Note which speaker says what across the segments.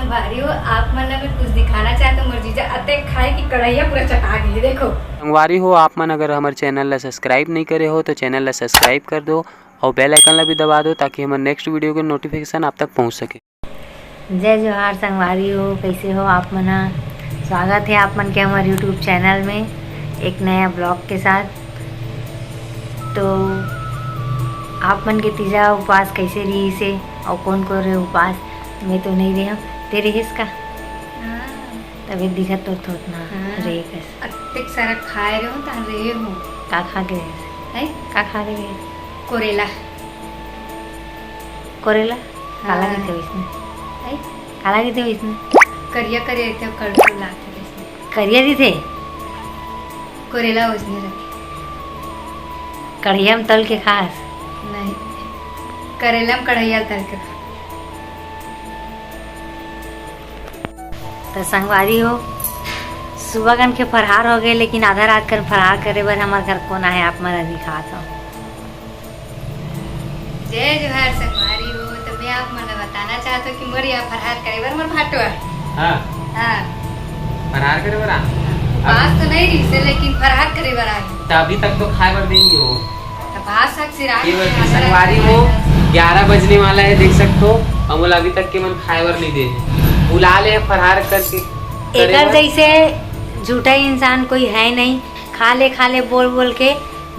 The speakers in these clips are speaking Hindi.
Speaker 1: संगवारी हो आप मन ला मैं कुछ दिखाना चाहते हो। मोर जीजा अते खाए की कढ़ैया पूरा चटा गई देखो।
Speaker 2: संगवारी हो आप मन अगर हमारे चैनल ला सब्सक्राइब नहीं करे हो तो चैनल ला सब्सक्राइब कर दो और बेल आइकन ला भी दबा दो ताकि हमारे नेक्स्ट वीडियो के नोटिफिकेशन आप तक पहुंच सके।
Speaker 3: जय जोहार संगवारी हो, कैसे हो आप मना। स्वागत है आप मन के हमारे यूट्यूब चैनल में एक नया ब्लॉग के साथ। तो आप मन के तीजा उपवास कैसे रही से और कौन को रहे उपवास। मैं तो नहीं रही हूँ, तेरे हिस्स का तभी दिखत तो थोत ना रे कस
Speaker 1: अत्तेक सारा खाए रहे हो ता रहे हो।
Speaker 3: का खा के
Speaker 1: है
Speaker 3: का खा के
Speaker 1: कोरेला
Speaker 3: कोरेला काला के थे इसमें
Speaker 1: है
Speaker 3: काला के थे इसमें
Speaker 1: करिया करे थे कड़कड़ लाते इसमें
Speaker 3: करिया दी थे
Speaker 1: कोरेला उसने रखे
Speaker 3: कढ़िया में तल के खास
Speaker 1: नहीं करेला में कढ़ैया तल के।
Speaker 3: तो संगवारी हो सुबह कन के फरहार हो गए, लेकिन आधा रात कर फरहार करे बर हमारे घर कौन है आप मरा दिखात हो।
Speaker 1: जय जोहार संगवारी हो। तो मैं आप मन बताना चाहते हो कि मोर यहाँ फरहार करे बर मोर भाटो है।
Speaker 2: हाँ
Speaker 1: हाँ
Speaker 2: फरहार करे बरा
Speaker 1: उपवास तो नहीं रही से लेकिन फरहार करे बर आई।
Speaker 2: तो अभी तक तो खाए बर देंगे हो।
Speaker 1: उपवास तक सिरा
Speaker 2: संगवारी हो 11 बजने वाला है देख सकते हो। अमूल अभी तक के मन खाए बर नहीं दे बुला ले फरहार करके।
Speaker 3: एकर जैसे झूठा इंसान कोई है नहीं। खा ले बोल बोल के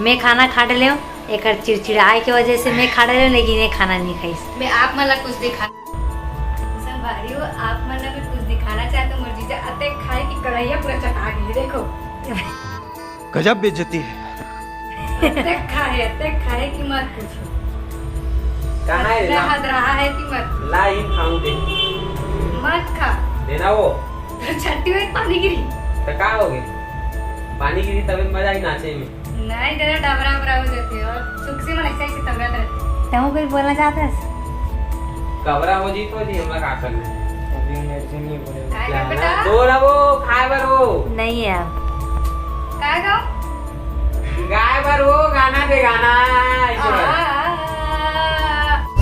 Speaker 3: मैं खाना खा ले। एकर चिड़चिड़ाए के वजह से मैं खा ले, लेकिन ये खाना नहीं खाई।
Speaker 1: मैं आप मन ला कुछ दिखा संगवारी हो आप मन ला मैं कुछ दिखाना चाहते हो। मोर जीजा अते खाए की कढ़ैया पूरा चटा गई देखो।
Speaker 4: गजब बेइज्जती है।
Speaker 1: अते खाए की मत पूछो।
Speaker 2: कहाँ है
Speaker 1: इतना हद रहा है कि मत
Speaker 2: ला इन खाऊं दे
Speaker 1: मत खा
Speaker 2: देना वो
Speaker 1: तो छट्टी में पानी गिरी
Speaker 2: तो का हो गए पानी गिरी तभी मजा आई नाचे में।
Speaker 1: नहीं दादा डबरा बरा हो जाते और सुख से मन ऐसे तबियत रहती।
Speaker 3: तुम कुछ बोलना चाहते है?
Speaker 2: कबरा हो जी तो जी हमरा का कर ले
Speaker 1: काय कर बेटा
Speaker 2: दो ना वो खाए बर हो
Speaker 3: नहीं है अब
Speaker 1: काय गो
Speaker 2: गाय बर हो गाना दे गाना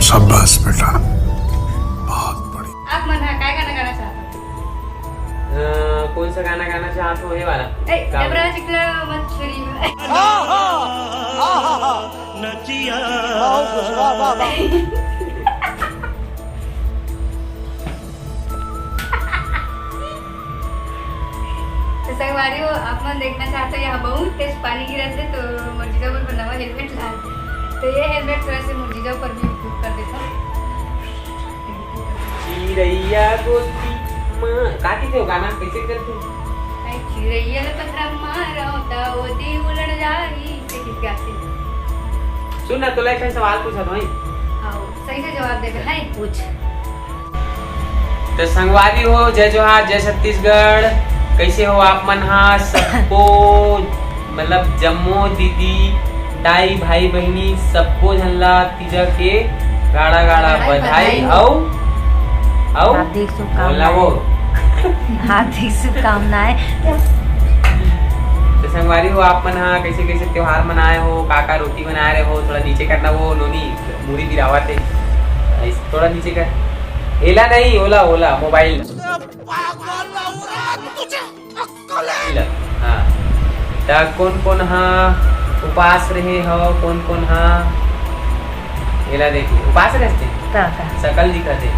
Speaker 4: शाबाश बेटा बहुत बढ़िया।
Speaker 1: आप मन काय गाना गाना चाहते हो?
Speaker 2: कौन सा गाना गाना चाहते हो ये वाला
Speaker 1: ए डबरा चिकला मत छुरी
Speaker 4: नचिया
Speaker 1: तो संगवारी हो आप मन देखना चाहते हो यहाँ बहुत तेज पानी गिरा थे तो मुर्जिजा पर बनावा हेलमेट ला तो ये हेलमेट थोड़ा से मुर्जिजा पर भी बुक कर देता हूँ।
Speaker 2: चिड़ैया गोती माँ काटी थे वो गाना कैसे करते हो?
Speaker 1: चिड़ैया पत्थर मारा होता वो दी उलट जाई से किस गाते
Speaker 2: सुन ना तो लाइक सवाल पूछा था
Speaker 1: आओ सही से जवाब देगा है
Speaker 3: पूछ।
Speaker 2: तो संगवारी हो जय जोहार जय छत्तीसगढ़। कैसे हो आप मन हा सबको मतलब जम्मो दीदी दाई भाई बहनी सबको झल्ला तीजा के गाड़ा गाड़ा बधाई आओ
Speaker 3: हार्दिक शुभकामनाएं हार्दिक शुभकामनाएं।
Speaker 2: तो संगवारी हो आप मन हा कैसे कैसे त्योहार मनाए हो काका रोटी बना रहे हो थोड़ा नीचे करना वो नोनी मूरी गिरावा थे थोड़ा नीचे कर एला नहीं ओला ओला मोबाइल हाँ तो कौन कौन हाँ उपास रहे हो कौन कौन हाँ एला देखिए उपास रहते सकल दिखते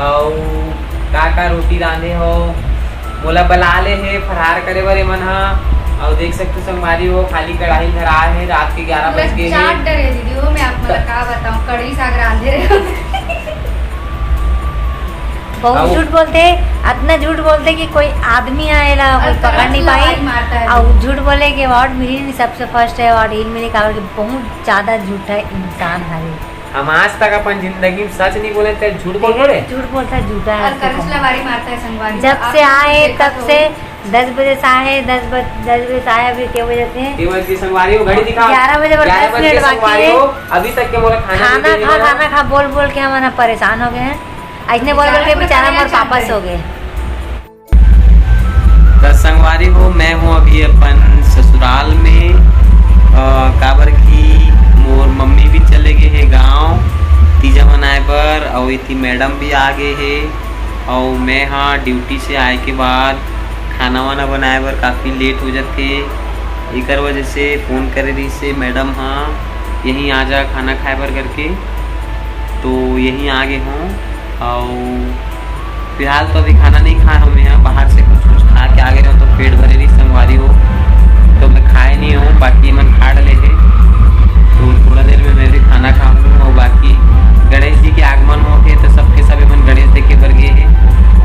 Speaker 2: और काका रोटी रांधे हो मोला बला ले है फरार करे बरे मन हा और देख सकते हो संगवारी हो खाली कढ़ाई धरा है रात के 11 बज गए
Speaker 1: चाट डरे दीदी हो मैं आपको का बताऊं कढ़ी साग रांधे रहे
Speaker 3: बहुत झूठ बोलते, इतना झूठ बोलते कि कोई आदमी आएला कोई पकड़ नहीं पाई और झूठ बोले कि अवार्ड मिली नहीं। सबसे फर्स्ट है अवार्ड हिल मिले का बहुत ज्यादा झूठा इंसान है।
Speaker 2: हम आज तक अपन जिंदगी में सच नहीं बोले थे झूठ बोल रहे
Speaker 3: झूठ बोलता झूठा
Speaker 1: और करसलावारी मारता है संगवारी।
Speaker 3: जब से आए तब से 10 बजे से आए 10 बजे से आए अभी क्या बजे थे
Speaker 2: संगवारी हो घड़ी दिखा
Speaker 3: 11 बजे 10 मिनट बाकी है
Speaker 2: अभी तक के मोला
Speaker 3: खाना खा बोल बोल के हमारा परेशान हो गए हैं। ऐसे बोल बोल के बेचारा मोर वापस हो गए।
Speaker 2: संगवारी हो मैं हूँ अभी अपन ससुराल में काबर की मोर मम्मी भी चले गए है गाँव तीजा मनाए पर और इतनी मैडम भी आ गए है और मैं हाँ ड्यूटी से आए के बाद खाना वाना बनाए बर काफ़ी लेट हो जाते, एक वजह से फ़ोन करे रही से मैडम हाँ यहीं आ जा खाना खाए बर करके, तो यहीं आ गए हों। और फिलहाल तो अभी खाना नहीं खाया हूँ, मैं यहाँ बाहर से कुछ खा के आ गए हो, तो पेट भरे रही संगवारी हो, तो मैं खाए नहीं हूँ, बाकी मन खा डले है। तो थोड़ा देर में मैं भी खाना खाऊँ। और बाकी गणेश जी के आगमन हो गए तो सबके सभी मन गणेश देखे बर गए हैं,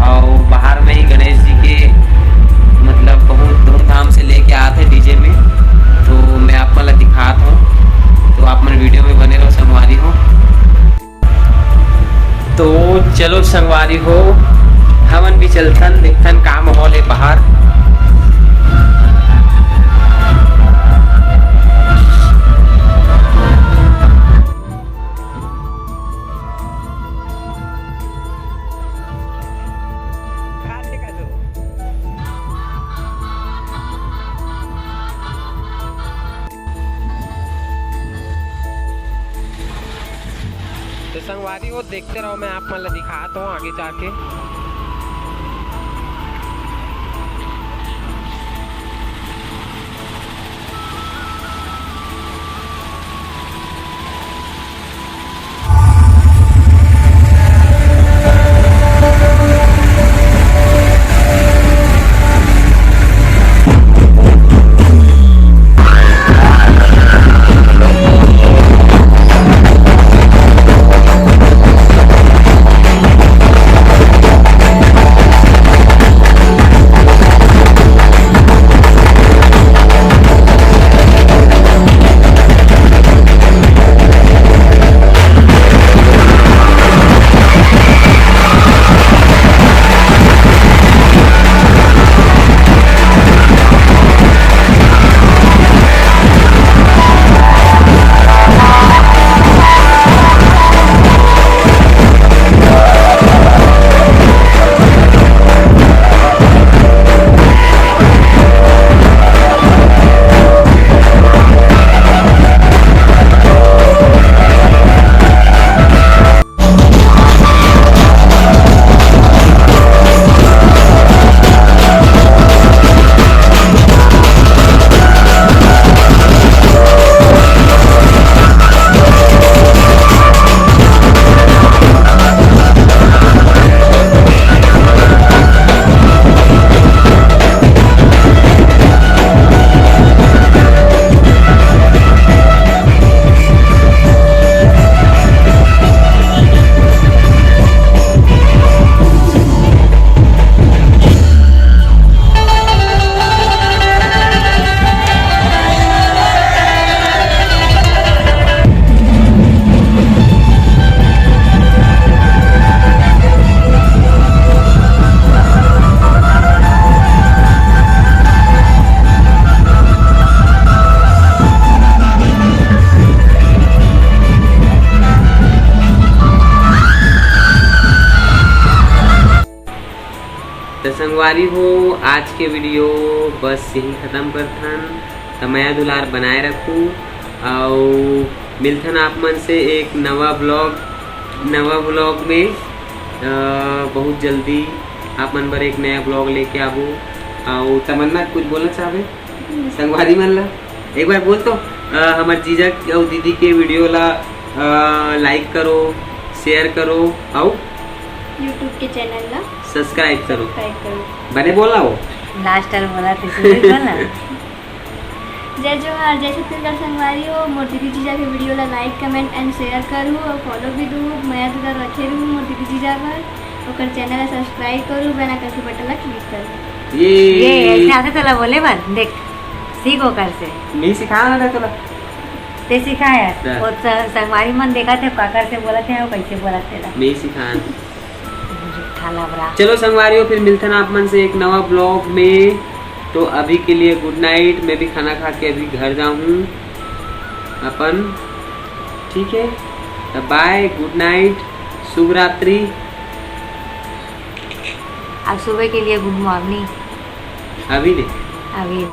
Speaker 2: और बाहर में ही गणेश जी के मतलब बहुत धूमधाम से लेके आते हैं डीजे में, तो मैं आप वाला दिखाता हूँ, तो आप मन वीडियो में बने रहो संगवारी हो। तो चलो संगवारी हो हमन भी चलथन देखथन का माहौल है बाहर। तो संगवारी वो देखते रहो, मैं आप मतलब दिखाता हूँ आगे जाके। तो संगवारी हो आज के वीडियो बस यही ख़त्म करथन, तो मैं दुलार बनाए रखूँ और मिलथन आप मन से एक नवा ब्लॉग में बहुत जल्दी आप मन पर एक नया ब्लॉग लेके आबू। और तमन्ना कुछ बोलना चाहे संगवारी मन ला एक बार बोल तो हमारे जीजा और दीदी के वीडियो ला लाइक करो, शेयर करो और
Speaker 1: यूट्यूब के चैनल ला
Speaker 2: सब्सक्राइब करो। बने बोला हो
Speaker 3: लास्ट टाइम बोला बोला
Speaker 1: जय जोहार, जय छत्तीसगढ़ संगवारी हो। मोर दीदी जीजा के वीडियो ला लाइक कमेंट एंड शेयर करूँ और फॉलो भी दूँ। मैं तो रखे रहूँ मोर दीदी जीजा पर, और चैनल ला सब्सक्राइब करूँ, बेल आइकन के बटन ला क्लिक करूँ।
Speaker 3: ये ऐसे आते तोला बोले बन देख सीखो कर से
Speaker 2: नहीं सिखाया ना तोला
Speaker 3: ते सिखाया वो संगवारी मन देखा थे काकर से बोला थे और कैसे बोला थे
Speaker 2: नहीं सिखाया।
Speaker 3: खाला बरा
Speaker 2: चलो संगवारियों फिर मिलते ना आप मन से एक नवा ब्लॉग में। तो अभी के लिए गुड नाइट, मैं भी खाना खा के अभी घर जाऊँ अपन, ठीक है। तो बाय, गुड नाइट, शुभ रात्रि।
Speaker 3: अब सुबह के लिए गुड मॉर्निंग
Speaker 2: अभी नहीं
Speaker 3: अभी